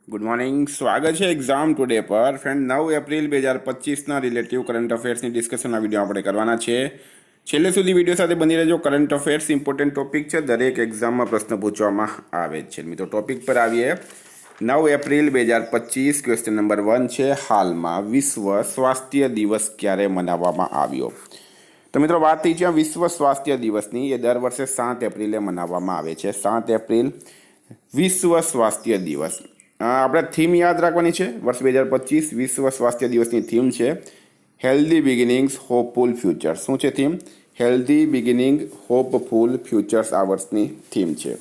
Good morning. स्वागत है exam today पर फ्रेंड 9 एप्रिल 2025 रिलेटिव करंट अफेर्सनी डिस्कशन विडियो આપણે કરવાના છે। છેલ્લે સુધી વિડીયો સાથે બની રહેજો। કરંટ અફેર્સ ઇમ્પોર્ટન્ટ ટોપિક છે, દરેક એક્ઝામમાં પ્રશ્ન પૂછવામાં આવે છે। મિત્રો ટોપિક પર આવીએ। 9 એપ્રિલ 2025 ક્વેશ્ચન નંબર 1 છે, હાલમાં વિશ્વ સ્વાસ્થ્ય દિવસ ક્યારે મનાવવામાં આવ્યો? તો મિત્રો વાત થઈ છે વિશ્વ સ્વાસ્થ્ય દિવસની। એ દર વર્ષે 7 એપ્રિલે મનાવવામાં આવે છે। 7 એપ્રિલ વિશ્વ સ્વાસ્થ્ય દિવસ। આપણે થીમ યાદ રાખવાની છે। વર્ષ 2025 વિશ્વ સ્વાસ્થ્ય દિવસની થીમ છે હેલ્ધી બિગિનિંગ્સ હોપફુલ ફ્યુચર્સ। શું છે theme? Healthy beginning hopeful futures આ વર્ષની થીમ છે।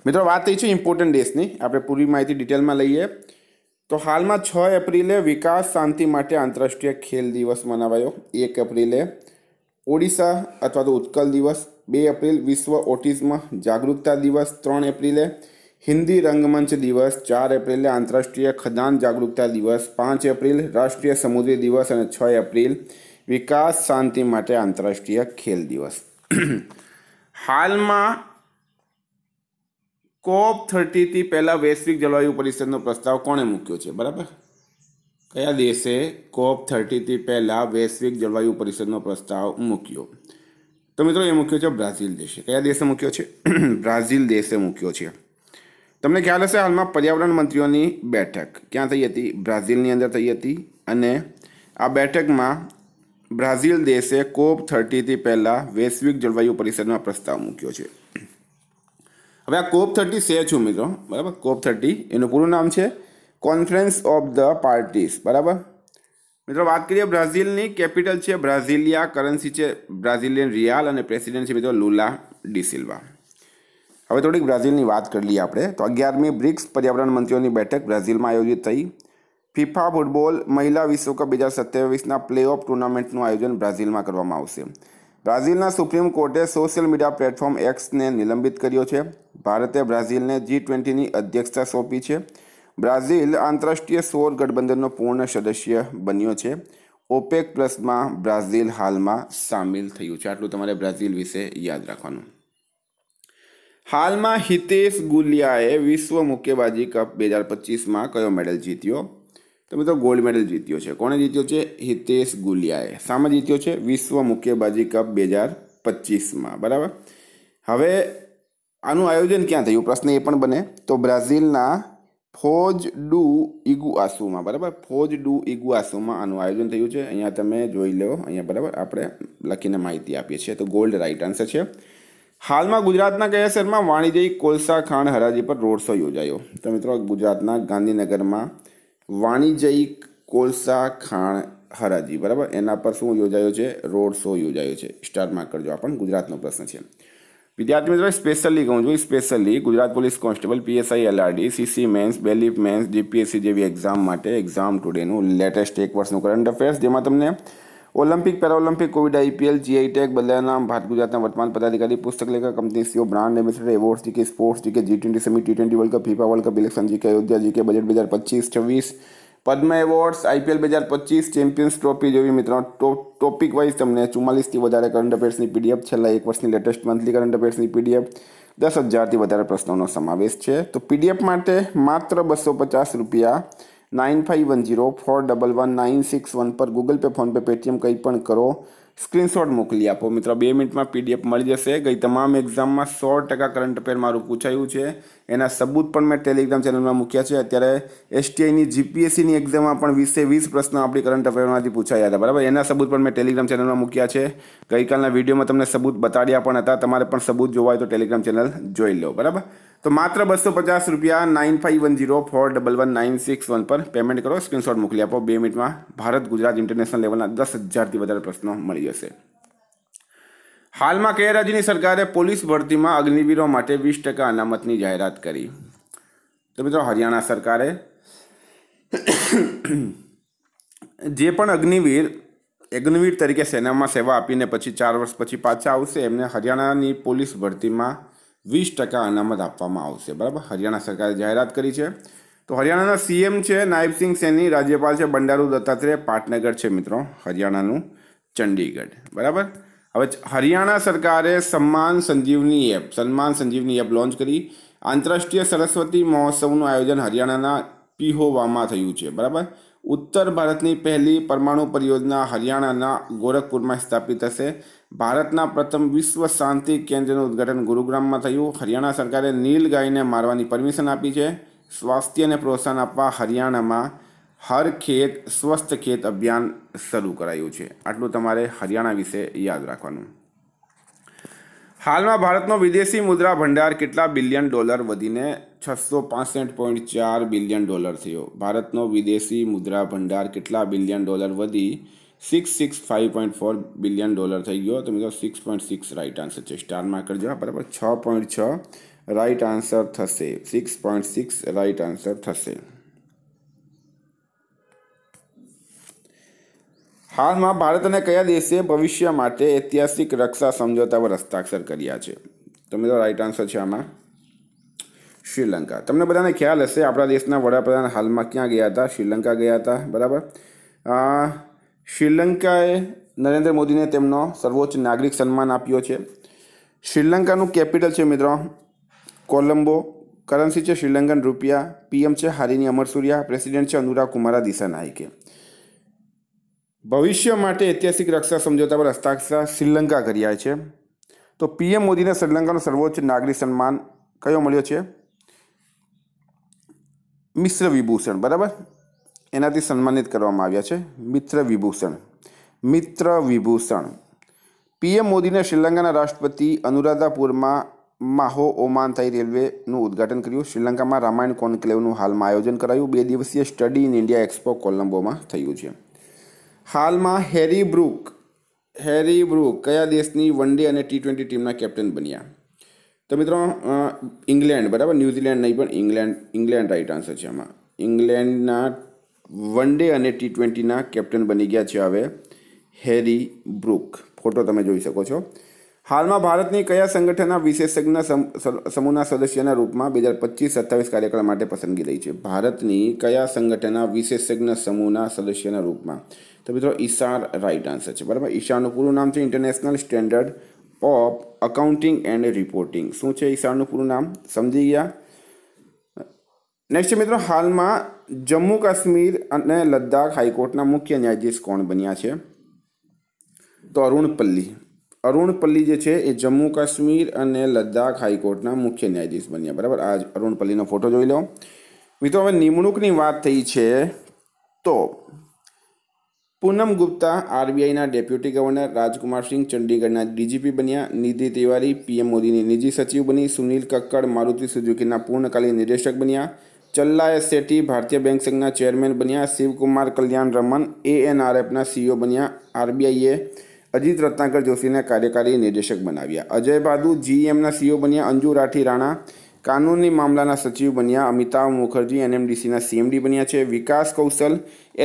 મિત્રો વાત થઈ છે ઇમ્પોર્ટન્ટ ડેસની। આપણે પૂરી માહિતી ડિટેલમાં લઈએ તો હાલમાં 6 એપ્રિલે વિકાસ શાંતિ માટે આંતરરાષ્ટ્રીય ખેલ દિવસ મનાવાયો। 1 એપ્રિલે ઓડિશા અથવા તો ઉત્કલ દિવસ। 2 એપ્રિલ વિશ્વ ઓટિઝમ જાગૃતતા દિવસ। 3 એપ્રિલે हिंदी रंगमंच दिवस। 4 एप्रिल आंतरराष्ट्रीय खदान जागरूकता दिवस। 5 एप्रिल राष्ट्रीय समुद्री दिवस और 6 एप्रिल विकास शांति माटे आंतरराष्ट्रीय खेल दिवस। हाल में COP30 थी पहला वैश्विक जलवायु परिषद प्रस्ताव कोणे मूक्यो छे? बराबर, कया देशे COP30 थी पहला वैश्विक जलवायु परिषद प्रस्ताव मूक्यो? तो मित्रों ये मूक्यो छे ब्राजील देशे। कया देशे मूक्यो छे? ब्राजील देशे मूक्यो छे। તમને ખ્યાલ હશે હાલમાં પર્યાવરણ મંત્રીઓની બેઠક ક્યાં થઈ હતી? બ્રાઝિલની અંદર થઈ હતી અને આ બેઠકમાં બ્રાઝિલ દેશે COP30 પહેલા વૈશ્વિક જળવાયુ પરિષદમાં પ્રસ્તાવ મૂક્યો છે। હવે આ COP30 છે શું મિત્રો? બરાબર, COP30 એનું પૂરું નામ છે કોન્ફરન્સ ઓફ ધ પાર્ટીસ। બરાબર મિત્રો, વાત કરીએ બ્રાઝિલની કેપિટલ છે બ્રાઝિલિયા, કરન્સી છે બ્રાઝિલિયન રિયાલ અને પ્રેસિડેન્ટ છે મિત્રો લુલા ડી સિલ્વા। હવે થોડીક બ્રાઝિલની વાત કરી લઈએ આપણે તો 11મી બ્રિક્સ પર્યાવરણ મંત્રીઓની બેઠક બ્રાઝિલમાં આયોજિત થઈ। ફિફા ફૂટબોલ મહિલા વિશ્વકપ 2027ના પ્લે ઓફ ટુર્નામેન્ટનું આયોજન બ્રાઝિલમાં કરવામાં આવશે। બ્રાઝિલના સુપ્રીમ કોર્ટે સોશિયલ મીડિયા પ્લેટફોર્મ એક્સને નિલંબિત કર્યો છે। ભારતે બ્રાઝિલને G20ની અધ્યક્ષતા સોંપી છે। બ્રાઝિલ આંતરરાષ્ટ્રીય સૌર ગઠબંધનનો પૂર્ણ સદસ્ય બન્યો છે। ઓપેક પ્લસમાં બ્રાઝિલ હાલમાં સામેલ થયું છે। આટલું તમારે બ્રાઝિલ વિશે યાદ રાખવાનું। हाल में हितेश गुलियाए विश्व मुक्केबाजी कप 2025 में कयो मेडल जीत्यो? तो मित्रों गोल्ड मेडल जीत्यो है। कोने जीत्यो है? हितेश गुलियाए। सामे जीत्यो है? विश्व मुक्केबाजी कप 2025 में। बराबर, हवे आनु आयोजन क्या थयुं? प्रश्न ए पण बने तो ब्राजीलना फोज डू इगुआसु में। बराबर, फोज डू इगुआसु में आनु आयोजन थयुं छे। अहींया तमे जोई लो, अहींया बराबर आपणे लखीने माहिती आपीए छीए तो गोल्ड राइट आंसर है। हाल में गुजरातना कया शहर में वाणिज्यिक कोळसा खाण हराजी पर रोड शो योजायो? तो मित्रों गुजरातना गांधीनगर में वाणिज्यिक कोळसा खाण हराजी बराबर एना पर शुं योजायो छे? रोड शो योजायो छे। स्टार मार्क करजो। आ पण गुजरातनो प्रश्न छे। विद्यार्थी मित्रों स्पेशली कहूँ छूं, specially Gujarat police constable PSI LRD CC mains bailiff mains GPSC जेवी एक्जाम माटे एक्जाम टुडेनु लेटेस्ट 1 वर्षનું करंट अफेर्स जेमां तमने Olympic paralympic covid IPL GI tag बदलाया नाम भारत गुजरातना वर्तमान पदाधिकारी पुस्तक लेखक company CEO brand ambassador awards GK sports GK G20 summit T20 world cup FIFA world cup election GK Ayodhya GK budget 2025-26 Padma awards IPL 2025 champions trophy जेवी मित्रों टॉपिक वाइज तमने 44 થી વધારે કરंट अफेर्सनी PDF છેલ્લા 1 વર્ષની લેટેસ્ટ મંથલી કરंट अफेर्सनी PDF 10,000 થી વધારે પ્રશ્નોનો સમાવેશ છે। તો PDF માટે માત્ર 250 રૂપિયા 9510411961 पर गूगल पे फोन पे पेटीएम कई पण करो स्क्रीनशॉट मोकली आपो। मित्रों 2 मिनिट में PDF मळी जशे। गई तमाम एक्जाम में 100% करंट अफेर मारू पूछायुं छे, एना सबूत पण मैं टेलिग्राम चेनल में मूक्या छे। अत्यारे STI नी GPSC नी एक्जाम में पण 20 प्रश्न आपणी करंट अफेर मांथी पूछाया हता। बराबर, एना सबूत पण मैं टेलिग्राम चेनल में मूक्या छे। गई कालना विडियो में तमने सबूत बताड्या पण हता। तमारे पण सबूत जोवा होय तो टेलिग्राम चेनल जोई लो। बराबर, तो मात्र 250 रुपया 9510411961 पर पेमेंट करो, स्क्रीनशॉट मोकली आपो। 2 मिनिट में भारत गुजरात इंटरनेशनल लेवलना 10,000 થી વધારે પ્રશ્નો મળી જશે। हाल में कया राज्यनी सरकारे पोलीस भर्ती में अग्निवीरों माटे 20% अनामतनी जाहेरात करी? तो मित्रों हरियाणा सरकारे जे पण अग्निवीर तरीके सेना में सेवा आपीने पछी 4 वर्ष पछी पाछा आवशे एमने हरियाणानी पोलीस भर्ती में 20% अनामत आपवामां आवशे। बराबर, हरियाणा सरकारे जाहेरात करी छे। तो हरियाणा CM है नायब सिंह सैनी, राज्यपाल है बंडारू दत्तात्रेय, पाटनगर है मित्रों हरियाणा चंडीगढ़। बराबर, હવે હરિયાણા સરકારે સન્માન સંજીવની એપ લોન્ચ કરી. આંતરરાષ્ટ્રીય સરસ્વતી મહોત્સવનું આયોજન હરિયાણાના પીહોવામાં થયું છે. બરાબર. ઉત્તર ભારતની પહેલી પરમાણુ પરિયોજના હરિયાણાના ગોરખપુરમાં સ્થાપિત થશે. ભારતના પ્રથમ વિશ્વ શાંતિ કેન્દ્રનું ઉદ્ઘાટન ગુરુગ્રામમાં થયું. હરિયાણા સરકારે નીલ ગાયને મારવાની પરમિશન આપી છે. સ્વાસ્થ્યને પ્રોત્સાહન આપવા હરિયાણામાં હર ખેત સ્વસ્થ ખેત અભિયાન શરૂ કરાયું છે. આટલું તમારે હરિયાણા વિશે યાદ રાખવાનું. હાલમાં ભારતનો વિદેશી મુદ્રા ભંડાર કેટલા બિલિયન ડોલર વધીને $665.4 બિલિયન થયો? ભારતનો વિદેશી મુદ્રા ભંડાર કેટલા બિલિયન ડોલર વધી $665.4 બિલિયન થઈ ગયો? તો મિત્રો 6.6 રાઈટ આન્સર છે. સ્ટાર માર્ક કરજો. બરાબર. 6.6 રાઈટ આન્સર થશે. 6.6 રાઈટ આન્સર થશે. હાલમાં ભારત અને કયા દેશે ભવિષ્ય માટે ઐતિહાસિક રક્ષા સમજોતા પર હસ્તાક્ષર કર્યા છે? તો મિત્રો રાઈટ આન્સર છે આમાં શ્રીલંકા. તમને બધાને ખ્યાલ હશે આપણા દેશના વડાપ્રધાન હાલમાં ક્યાં ગયા હતા? શ્રીલંકા ગયા હતા. બરાબર. શ્રીલંકાએ નરેન્દ્ર મોદીને તેમનો સર્વોચ્ચ નાગરિક સન્માન આપ્યો છે. શ્રીલંકાનું કેપિટલ છે મિત્રો કોલંબો. કરન્સી છે શ્રીલંકન રૂપિયા. પીએમ છે હારિની અમરસુરિયા. પ્રેસિડેન્ટ છે અનુરાગ કુમારા દિસાનાયકે. ભવિષ્ય માટે ઐતિહાસિક રક્ષા સમજોતા પર હસ્તાક્ષર શ્રીલંકા કર્યા છે. તો પીએમ મોદીને શ્રીલંકાનો સર્વોચ્ચ નાગરિક સન્માન કયો મળ્યો છે? મિત્ર વિભૂષણ. બરાબર. એનાથી સન્માનિત કરવામાં આવ્યા છે. મિત્ર વિભૂષણ. પીએમ મોદીને શ્રીલંકાના રાષ્ટ્રપતિ અનુરાધાપુરમાં માહો ઓમાન થઈ રેલવેનું ઉદ્ઘાટન કર્યું. શ્રીલંકામાં રામાયણ કોન્ક્લેવનું હાલમાં આયોજન કરાયું. 2 દિવસીય સ્ટડી ઇન ઇન્ડિયા એક્સપો કોલંબોમાં થયું છે. હાલમાં હેરી બ્રૂક કયા દેશની વનડે અને T20 ટીમના કેપ્ટન બન્યા? તો મિત્રો ઇંગ્લેન્ડ. બરાબર. ન્યૂઝીલેન્ડ નહીં પણ ઇંગ્લેન્ડ રાઈટ આન્સર છે આમાં. ઇંગ્લેન્ડના વનડે અને T20ના કેપ્ટન બની ગયા છે હવે હેરી બ્રૂક. ફોટો તમે જોઈ શકો છો. હાલમાં ભારતની કયા સંગઠનના વિશેષજ્ઞ સમૂહના સદસ્યના રૂપમાં 2025-27 કાર્યકાળ માટે પસંદગી થઈ છે? ભારતની કયા સંગઠનના વિશેષજ્ઞ સમૂહના સદસ્યના રૂપમાં? તો મિત્રો ઈશાર રાઈટ આન્સર છે. બરાબર. ઈશારનું પૂરું નામ છે international standard of accounting and reporting. શું છે ઈશારનું પૂરું નામ? સમજી ગયા. નેક્સ્ટ છે મિત્રો હાલમાં જમ્મુ કાશ્મીર અને લદ્દાખ હાઈકોર્ટના મુખ્ય ન્યાયાધીશ કોણ બન્યા છે? તો અરુણ પલ્લી જે છે એ જમ્મુ કાશ્મીર અને લદ્દાખ હાઈકોર્ટના મુખ્ય ન્યાયાધીશ બન્યા. બરાબર. આ અરુણ પલ્લીનો ફોટો જોઈ લો. મિત્રો હવે નિમણૂકની વાત થઈ છે તો પૂનમ ગુપ્તા આરબીઆઈના ડેપ્યુટી ગવર્નર. રાજકુમાર સિંહ ચંડીગઢના ડીજીપી બન્યા. નિધિ તિવારી પીએમ મોદીની નિજી સચિવ બની. સુનિલ કક્કડ મારુતિ સુઝુકીના પૂર્ણકાલીન નિદેશક બન્યા. ચલ્લા એસ શેટ્ટી ભારતીય બેંક સંઘના ચેરમેન બન્યા. શિવકુમાર કલ્યાણ રમન ANRFના CEO બન્યા. આરબીઆઈએ અજીત રત્નાકર જોશીને કાર્યકારી નિદેશક બનાવ્યા. અજય બાદુ GEMના CEO બન્યા. અંજુ રાઠી રાણા કાનૂની મામલાના સચિવ બન્યા. અમિતાભ મુખર્જી NMDCના CMD બન્યા છે. વિકાસ કૌશલ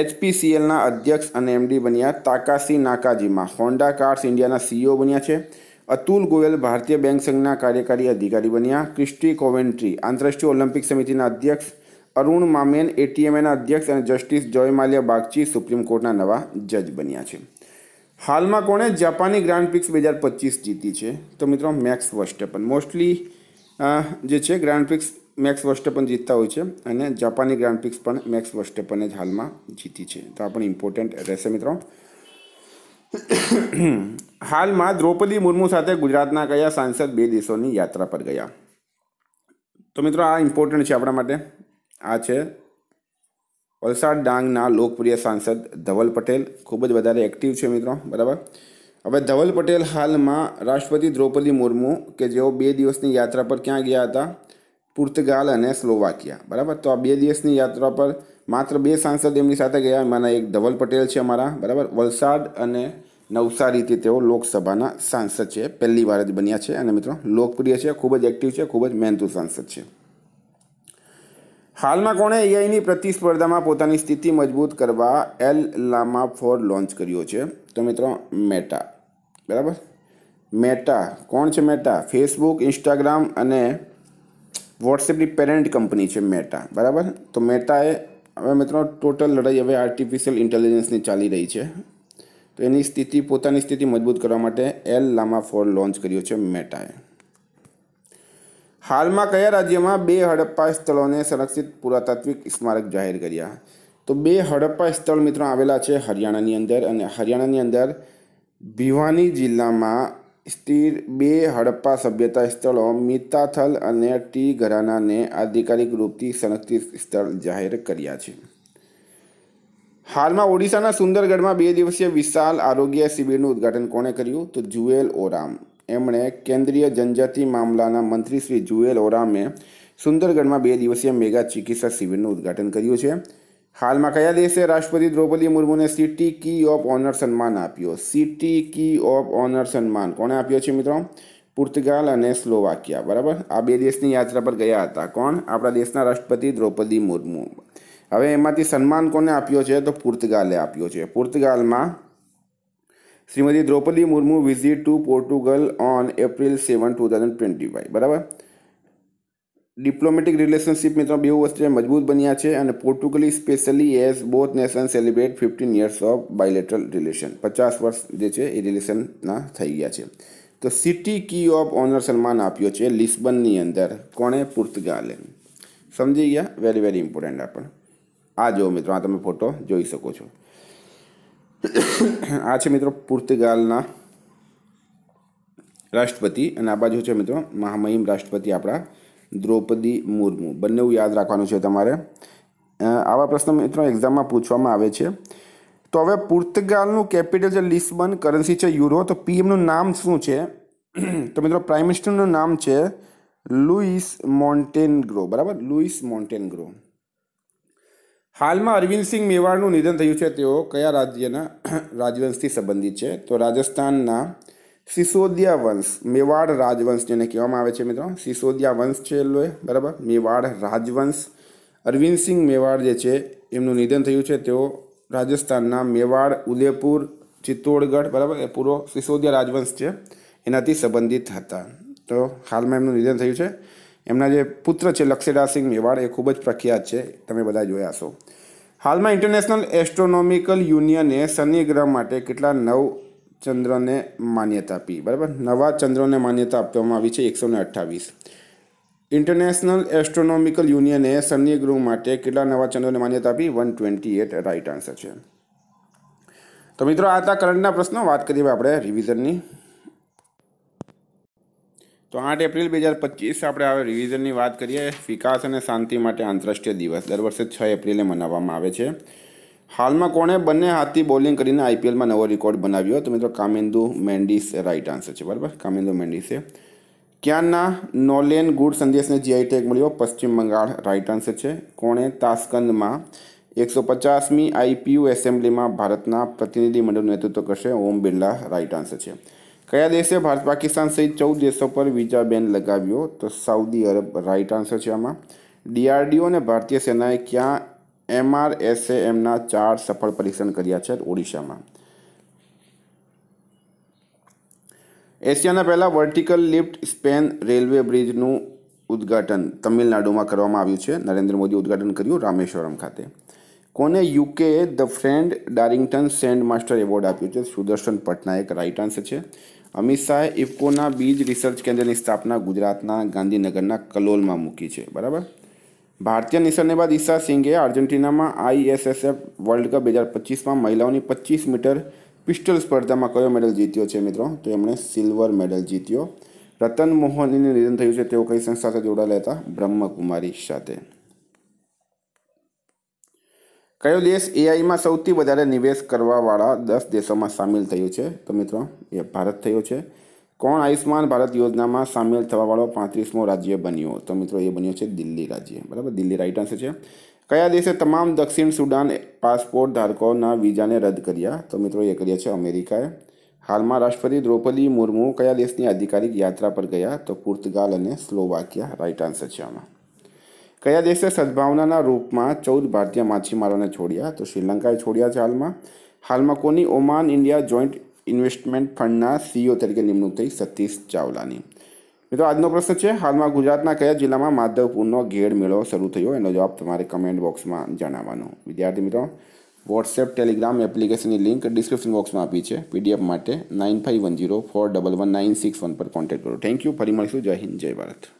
HPCLના અધ્યક્ષ અને MD બન્યા. તાકાશી નાકાજીમા હોન્ડા કાર્સ ઇન્ડિયાના CEO બન્યા છે. અતુલ ગોયલ ભારતીય બેંક સંઘના કાર્યકારી અધિકારી બન્યા. ક્રિસ્ટી કોવેન્ટ્રી આંતરરાષ્ટ્રીય ઓલિમ્પિક સમિતિના અધ્યક્ષ. અરુણ મામેન ATMAના અધ્યક્ષ અને જસ્ટિસ જોય માલ્યા બાગચી સુપ્રીમ કોર્ટના નવા જજ બન્યા છે. હાલમાં કોણે જાપાની ગ્રાન્ડ પ્રિક્સ 2025 જીતી છે? તો મિત્રો મેક્સ વર્સ્ટેપન. મોસ્ટલી જે છે ગ્રાન્ડ પ્રિક્સ મેક્સ વર્સ્ટેપન જીતતા હોય છે અને જાપાની ગ્રાન્ડ પ્રિક્સ પણ મેક્સ વર્સ્ટેપને જ હાલમાં જીતી છે. તો આ પણ ઇમ્પોર્ટન્ટ રહેશે મિત્રો. હાલમાં દ્રૌપદી મુર્મુ સાથે ગુજરાતના કયા સાંસદ 2 દેશોની યાત્રા પર ગયા? તો મિત્રો આ ઇમ્પોર્ટન્ટ છે આપણા માટે. આ છે વલસાડ ડાંગના લોકપ્રિય સાંસદ ધવલ પટેલ. ખૂબ જ વધારે એક્ટિવ છે મિત્રો. બરાબર. હવે ધવલ પટેલ હાલમાં રાષ્ટ્રપતિ દ્રૌપદી મુર્મુ કે જેઓ 2 દિવસની યાત્રા પર ક્યાં ગયા હતા? પુર્તગાલ અને સ્લોવાકિયા. બરાબર. તો આ 2 દિવસની યાત્રા પર માત્ર 2 સાંસદ એમની સાથે ગયા. એમાંના એક ધવલ પટેલ છે અમારા. બરાબર. વલસાડ અને નવસારીથી તેઓ લોકસભાના સાંસદ છે. પહેલી વાર જ બન્યા છે અને મિત્રો લોકપ્રિય છે, ખૂબ જ એક્ટિવ છે, ખૂબ જ મહેનતુ સાંસદ છે. હાલમાં કોણે AIની પ્રતિસ્પર્ધામાં પોતાની સ્થિતિ મજબૂત કરવા Llama 4 લોન્ચ કર્યો છે? તો મિત્રો મેટા. બરાબર. મેટા કોણ છે? મેટા ફેસબુક, ઇન્સ્ટાગ્રામ અને વોટ્સએપની પેરેન્ટ કંપની છે મેટા. બરાબર. તો મેટાએ હવે મિત્રો ટોટલ લડાઈ હવે આર્ટિફિશિયલ ઇન્ટેલિજન્સની ચાલી રહી છે. તો એની સ્થિતિ પોતાની સ્થિતિ મજબૂત કરવા માટે એલ લામા 4 લોન્ચ કર્યો છે મેટાએ. હાલમાં કયા રાજ્યમાં 2 હડપ્પા સ્થળોને સંરક્ષિત પુરાતાત્વિક સ્મારક જાહેર કર્યા? તો 2 હડપ્પા સ્થળ મિત્રો આવેલા છે હરિયાણાની અંદર, અને હરિયાણાની અંદર ભિવાની જિલ્લામાં સ્થિત 2 હડપ્પા સભ્યતા સ્થળો મિતાથલ અને ટી ઘરાનાને આધિકારિક રૂપથી સંરક્ષિત સ્થળ જાહેર કર્યા છે. હાલમાં ઓડિશાના સુંદરગઢમાં 2 દિવસીય વિશાળ આરોગ્ય શિબિરનું ઉદ્ઘાટન કોણે કર્યું? તો જુએલ ઓરામ. એમણે કેન્દ્રીય જનજાતિ મામલાના મંત્રી શ્રી જુએલ ઓરામે સુંદરગઢમાં 2 દિવસીય મેગા ચિકિત્સા શિબિરનું ઉદ્ઘાટન કર્યું છે. હાલમાં કયા દેશે રાષ્ટ્રપતિ દ્રૌપદી મુર્મુને સિટી કી ઓફ ઓનર સન્માન આપ્યો? સિટી કી ઓફ ઓનર સન્માન કોણે આપ્યો છે મિત્રો? પોર્તુગાલ અને સ્લોવાકિયા. બરાબર, આ 2 દેશની યાત્રા પર ગયા હતા. કોણ? આપણા દેશના રાષ્ટ્રપતિ દ્રૌપદી મુર્મુ. હવે એમાંથી સન્માન કોને આપ્યો છે? તો પોર્તુગાલે આપ્યો છે. પોર્તુગાલમાં Shrimati Droupadi Murmu visit to Portugal on April 7, 2025. બરાબર, ડિપ્લોમેટિક રિલેશનશિપ મિત્રો બે વચ્ચે મજબૂત બન્યા છે, અને પોર્ટુગલી specially as both nation celebrate 15 years of bilateral relation. 50 વર્ષ જે છે એ રિલેશનના થઈ ગયા છે. તો સિટી કી ઓફ ઓનર સન્માન આપ્યો છે લિસ્બનની અંદર. કોણે? પોર્તુગાલે. સમજી ગયા? Very very important. આપણે આ જો મિત્રો, આ તમે ફોટો જોઈ શકો છો. આ છે મિત્રો પોર્તુગાલના રાષ્ટ્રપતિ, અને આ બાજુ છે મિત્રો મહામહિમ રાષ્ટ્રપતિ આપણા દ્રૌપદી મુર્મુ. બંને યાદ રાખવાનું છે તમારે. આવા પ્રશ્નો મિત્રો એક્ઝામમાં પૂછવામાં આવે છે. તો હવે પોર્તુગાલનું કેપિટલ છે લિસ્બન, કરન્સી છે યુરો. તો પીએમનું નામ શું છે? તો મિત્રો પ્રાઇમ મિનિસ્ટરનું નામ છે લુઇસ મોન્ટેનગ્રો. બરાબર, લુઇસ મોન્ટેનગ્રો. હાલમાં અરવિંદસિંહ મેવાડનું નિધન થયું છે. તેઓ કયા રાજ્યના રાજવંશથી સંબંધિત છે? તો રાજસ્થાનના સિસોદિયા વંશ, મેવાડ રાજવંશ જેને કહેવામાં આવે છે મિત્રો, સિસોદિયા વંશ છે એ. બરાબર, મેવાડ રાજવંશ. અરવિંદસિંહ મેવાડ જે છે એમનું નિધન થયું છે. તેઓ રાજસ્થાનના મેવાડ, ઉદયપુર, ચિત્તોડગઢ, બરાબર, એ પૂરો સિસોદિયા રાજવંશ છે એનાથી સંબંધિત હતા. તો હાલમાં એમનું નિધન થયું છે. એમના જે પુત્ર છે લક્ષેરાસિંહ મેવાડ, એ ખૂબ જ પ્રખ્યાત છે, તમે બધા જોયા હશો. હાલમાં ઇન્ટરનેશનલ એસ્ટ્રોનોમિકલ યુનિયને શનિ ગ્રહ માટે કેટલા નવ ચંદ્રને માન્યતા આપી? બરાબર, નવા ચંદ્રોને માન્યતા આપવામાં આવી છે 128. ઇન્ટરનેશનલ એસ્ટ્રોનોમિકલ યુનિયને શનિ ગ્રહ માટે કેટલા નવા ચંદ્રોને માન્યતા આપી? 128 રાઈટ આન્સર છે. તો મિત્રો આ હતા કરંટના પ્રશ્નો. વાત કરીએ આપણે રિવિઝનની. તો 8 એપ્રિલ 2025 આપણે હવે રિવિઝનની વાત કરીએ. વિકાસ અને શાંતિ માટે આંતરરાષ્ટ્રીય દિવસ દર વર્ષે 6 એપ્રિલે મનાવવામાં આવે છે. હાલમાં કોણે બંને હાથથી બોલિંગ કરીને આઈપીએલમાં નવો રેકોર્ડ બનાવ્યો? તો મિત્રો કામિન્દુ મેન્ડિસ રાઈટ આન્સર છે. બરાબર, કામિન્દુ મેન્ડિસે. ક્યાંના નોલેન ગુડ સંદેશને જીઆઈ ટેગ મળ્યો? પશ્ચિમ બંગાળ રાઈટ આન્સર છે. કોણે તાસ્કંદમાં 150મી આઈપીયુ એસેમ્બલીમાં ભારતના પ્રતિનિધિ મંડળનું નેતૃત્વ કરશે? ઓમ બિરલા રાઈટ આન્સર છે. કયા દેશે ભારત પાકિસ્તાન સહિત 14 દેશો પર વિઝા બેન લગાવ્યો? તો સાઉદી અરબ રાઈટ આન્સર છે આમાં. ડીઆરડીઓ અને ભારતીય સેનાએ ક્યાં MRSAMના 4 સફળ પરીક્ષણ કર્યા છે? ઓડિશામાં. એશિયાના પહેલા વર્ટિકલ લિફ્ટ સ્પેન રેલવે બ્રિજનું ઉદ્ઘાટન તમિલનાડુમાં કરવામાં આવ્યું છે. નરેન્દ્ર મોદી ઉદ્ઘાટન કર્યું રામેશ્વરમ ખાતે. કોને UK the Fred Darrington sand master award આપ્યો છે? સુદર્શન પટનાયક રાઈટ આન્સર છે. અમિત શાહે ઇફકોના બીજ રિસર્ચ કેન્દ્રની સ્થાપના ગુજરાતના ગાંધીનગરના કલોલમાં મૂકી છે. બરાબર. ભારતીય નિશાનેબાજ ઈશા સિંઘે આર્જેન્ટિનામાં ISSF વર્લ્ડ કપ 2025માં મહિલાઓની 25 મીટર પિસ્ટલ સ્પર્ધામાં કયો મેડલ જીત્યો છે મિત્રો? તો એમણે સિલ્વર મેડલ જીત્યો. રતન મોહનનું નિધન થયું છે. તેઓ કઈ સંસ્થા સાથે જોડાયેલા હતા? બ્રહ્મકુમારી સાથે. કયો દેશ એઆઈમાં સૌથી વધારે નિવેશ કરવાવાળા 10 દેશોમાં સામેલ થયો છે? તો મિત્રો એ ભારત થયો છે. કોણ આયુષ્માન ભારત યોજનામાં સામેલ થવાવાળો 35મો રાજ્ય બન્યો? તો મિત્રો એ બન્યો છે દિલ્હી રાજ્ય. બરાબર, દિલ્હી રાઈટ આન્સર છે. કયા દેશે તમામ દક્ષિણ સુડાન પાસપોર્ટ ધારકોના વિઝાને રદ કર્યા? તો મિત્રો એ કર્યા છે અમેરિકાએ. હાલમાં રાષ્ટ્રપતિ દ્રૌપદી મુર્મુ કયા દેશની આધિકારિક યાત્રા પર ગયા? તો પોર્તુગાલ અને સ્લોવાકિયા રાઈટ આન્સર છે આમાં. કયા દેશે સદભાવનાના રૂપમાં 14 ભારતીય માછીમારોને છોડ્યા? તો શ્રીલંકાએ છોડ્યા છે હાલમાં કોની ઓમાન ઇન્ડિયા જોઈન્ટ ઇન્વેસ્ટમેન્ટ ફંડના CEO તરીકે નિમણૂક થઈ? સતીશ ચાવલાની. મિત્રો આજનો પ્રશ્ન છે, હાલમાં ગુજરાતના કયા જિલ્લામાં માધવપુરનો ઘેડ મેળો શરૂ થયો? એનો જવાબ તમારે કમેન્ટ બોક્સમાં જણાવવાનો. વિદ્યાર્થી મિત્રો વોટ્સએપ ટેલિગ્રામ એપ્લિકેશનની લિંક ડિસ્ક્રિપ્શન બોક્સમાં આપી છે. PDF માટે 9510411961 પર કોન્ટેક્ટ કરો. Thank you. ફરી મળીશું. જય હિન્દ, જય ભારત.